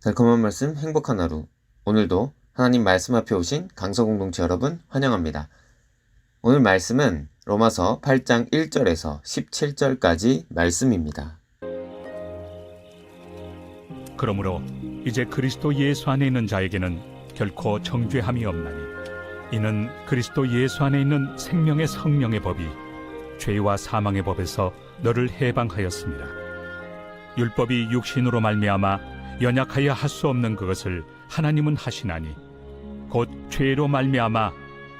달콤한 말씀, 행복한 하루. 오늘도 하나님 말씀 앞에 오신 강서 공동체 여러분 환영합니다. 오늘 말씀은 로마서 8장 1절에서 17절까지 말씀입니다. 그러므로 이제 그리스도 예수 안에 있는 자에게는 결코 정죄함이 없나니 이는 그리스도 예수 안에 있는 생명의 성령의 법이 죄와 사망의 법에서 너를 해방하였습니다. 율법이 육신으로 말미암아 연약하여 할 수 없는 그것을 하나님은 하시나니 곧 죄로 말미암아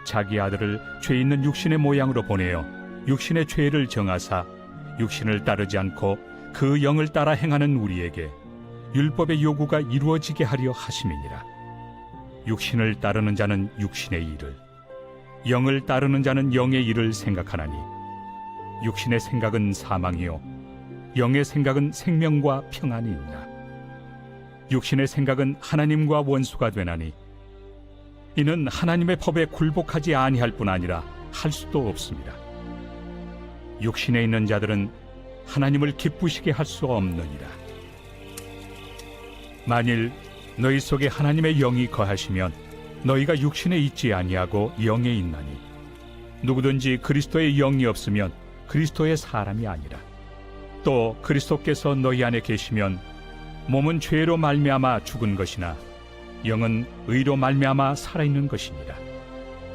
자기 아들을 죄 있는 육신의 모양으로 보내어 육신의 죄를 정하사 육신을 따르지 않고 그 영을 따라 행하는 우리에게 율법의 요구가 이루어지게 하려 하심이니라. 육신을 따르는 자는 육신의 일을, 영을 따르는 자는 영의 일을 생각하나니 육신의 생각은 사망이요 영의 생각은 생명과 평안이 있나. 육신의 생각은 하나님과 원수가 되나니 이는 하나님의 법에 굴복하지 아니할 뿐 아니라 할 수도 없습니다. 육신에 있는 자들은 하나님을 기쁘시게 할 수 없느니라. 만일 너희 속에 하나님의 영이 거하시면 너희가 육신에 있지 아니하고 영에 있나니 누구든지 그리스도의 영이 없으면 그리스도의 사람이 아니라. 또 그리스도께서 너희 안에 계시면 몸은 죄로 말미암아 죽은 것이나 영은 의로 말미암아 살아있는 것이니라.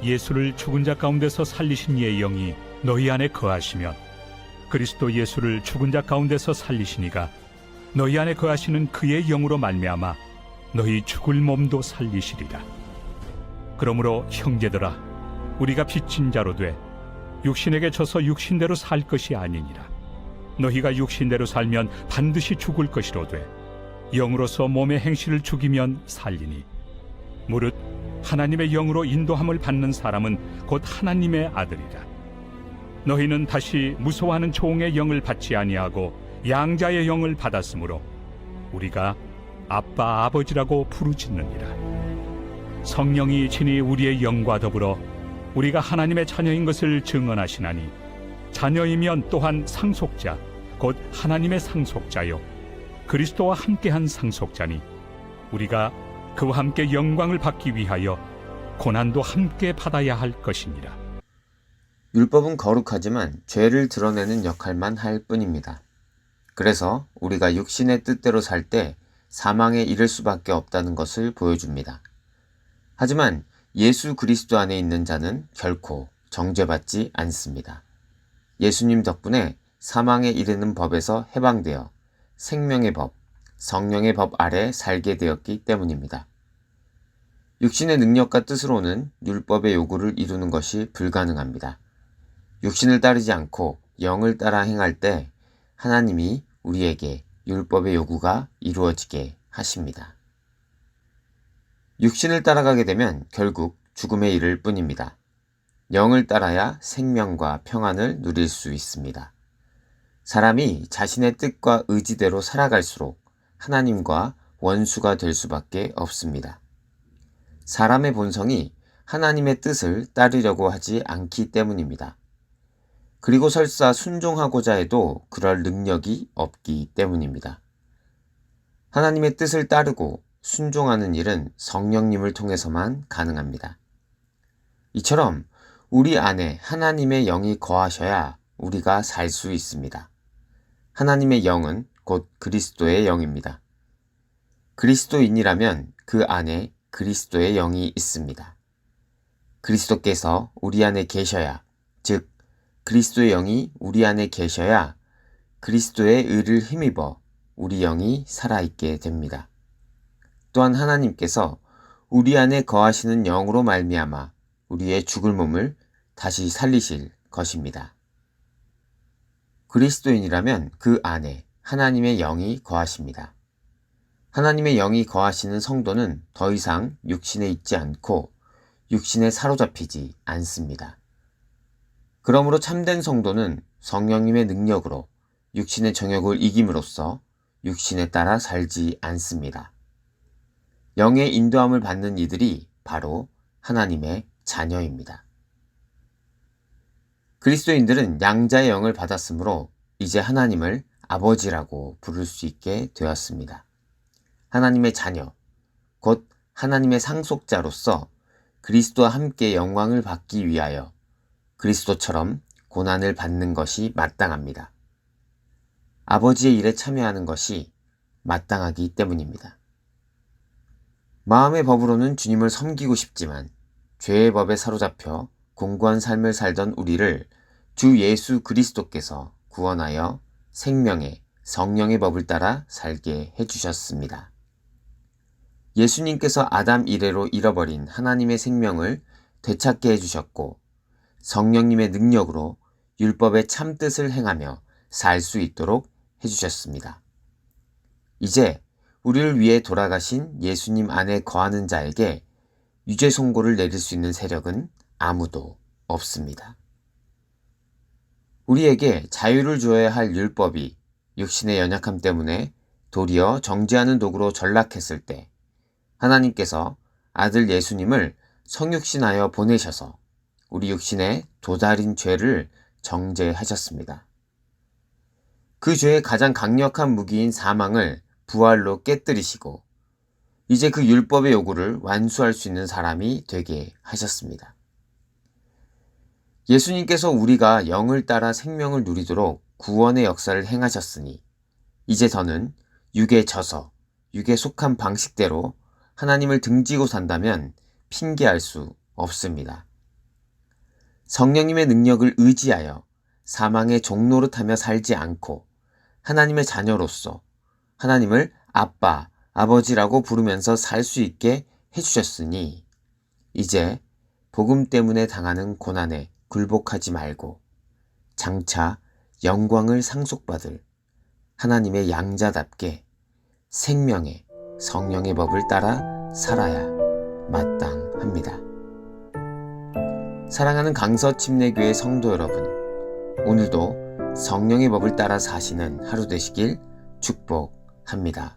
예수를 죽은 자 가운데서 살리신 이의 영이 너희 안에 거하시면 그리스도 예수를 죽은 자 가운데서 살리시니가 너희 안에 거하시는 그의 영으로 말미암아 너희 죽을 몸도 살리시리라. 그러므로 형제들아, 우리가 빚진 자로 돼 육신에게 져서 육신대로 살 것이 아니니라. 너희가 육신대로 살면 반드시 죽을 것이로되 영으로서 몸의 행실을 죽이면 살리니 무릇 하나님의 영으로 인도함을 받는 사람은 곧 하나님의 아들이라. 너희는 다시 무서워하는 종의 영을 받지 아니하고 양자의 영을 받았으므로 우리가 아빠 아버지라고 부르짖느니라. 성령이 친히 우리의 영과 더불어 우리가 하나님의 자녀인 것을 증언하시나니 자녀이면 또한 상속자 곧 하나님의 상속자요 그리스도와 함께한 상속자니 우리가 그와 함께 영광을 받기 위하여 고난도 함께 받아야 할 것이니라. 율법은 거룩하지만 죄를 드러내는 역할만 할 뿐입니다. 그래서 우리가 육신의 뜻대로 살 때 사망에 이를 수밖에 없다는 것을 보여줍니다. 하지만 예수 그리스도 안에 있는 자는 결코 정죄받지 않습니다. 예수님 덕분에 사망에 이르는 법에서 해방되어 생명의 법, 성령의 법 아래 살게 되었기 때문입니다. 육신의 능력과 뜻으로는 율법의 요구를 이루는 것이 불가능합니다. 육신을 따르지 않고 영을 따라 행할 때 하나님이 우리에게 율법의 요구가 이루어지게 하십니다. 육신을 따라가게 되면 결국 죽음에 이를 뿐입니다. 영을 따라야 생명과 평안을 누릴 수 있습니다. 사람이 자신의 뜻과 의지대로 살아갈수록 하나님과 원수가 될 수밖에 없습니다. 사람의 본성이 하나님의 뜻을 따르려고 하지 않기 때문입니다. 그리고 설사 순종하고자 해도 그럴 능력이 없기 때문입니다. 하나님의 뜻을 따르고 순종하는 일은 성령님을 통해서만 가능합니다. 이처럼 우리 안에 하나님의 영이 거하셔야 우리가 살 수 있습니다. 하나님의 영은 곧 그리스도의 영입니다. 그리스도인이라면 그 안에 그리스도의 영이 있습니다. 그리스도께서 우리 안에 계셔야, 즉 그리스도의 영이 우리 안에 계셔야 그리스도의 의를 힘입어 우리 영이 살아있게 됩니다. 또한 하나님께서 우리 안에 거하시는 영으로 말미암아 우리의 죽을 몸을 다시 살리실 것입니다. 그리스도인이라면 그 안에 하나님의 영이 거하십니다. 하나님의 영이 거하시는 성도는 더 이상 육신에 있지 않고 육신에 사로잡히지 않습니다. 그러므로 참된 성도는 성령님의 능력으로 육신의 정욕을 이김으로써 육신에 따라 살지 않습니다. 영의 인도함을 받는 이들이 바로 하나님의 자녀입니다. 그리스도인들은 양자의 영을 받았으므로 이제 하나님을 아버지라고 부를 수 있게 되었습니다. 하나님의 자녀, 곧 하나님의 상속자로서 그리스도와 함께 영광을 받기 위하여 그리스도처럼 고난을 받는 것이 마땅합니다. 아버지의 일에 참여하는 것이 마땅하기 때문입니다. 마음의 법으로는 주님을 섬기고 싶지만 죄의 법에 사로잡혀 공고한 삶을 살던 우리를 주 예수 그리스도께서 구원하여 생명의 성령의 법을 따라 살게 해주셨습니다. 예수님께서 아담 이래로 잃어버린 하나님의 생명을 되찾게 해주셨고 성령님의 능력으로 율법의 참뜻을 행하며 살 수 있도록 해주셨습니다. 이제 우리를 위해 돌아가신 예수님 안에 거하는 자에게 유죄 선고를 내릴 수 있는 세력은 아무도 없습니다. 우리에게 자유를 주어야 할 율법이 육신의 연약함 때문에 도리어 정죄하는 도구로 전락했을 때 하나님께서 아들 예수님을 성육신하여 보내셔서 우리 육신의 도달인 죄를 정죄하셨습니다. 그 죄의 가장 강력한 무기인 사망을 부활로 깨뜨리시고 이제 그 율법의 요구를 완수할 수 있는 사람이 되게 하셨습니다. 예수님께서 우리가 영을 따라 생명을 누리도록 구원의 역사를 행하셨으니 이제 더는 육에 져서 육에 속한 방식대로 하나님을 등지고 산다면 핑계할 수 없습니다. 성령님의 능력을 의지하여 사망의 종노릇하며 살지 않고 하나님의 자녀로서 하나님을 아빠, 아버지라고 부르면서 살 수 있게 해주셨으니 이제 복음 때문에 당하는 고난에 굴복하지 말고 장차 영광을 상속받을 하나님의 양자답게 생명의 성령의 법을 따라 살아야 마땅합니다. 사랑하는 강서침례교회 성도 여러분, 오늘도 성령의 법을 따라 사시는 하루 되시길 축복합니다.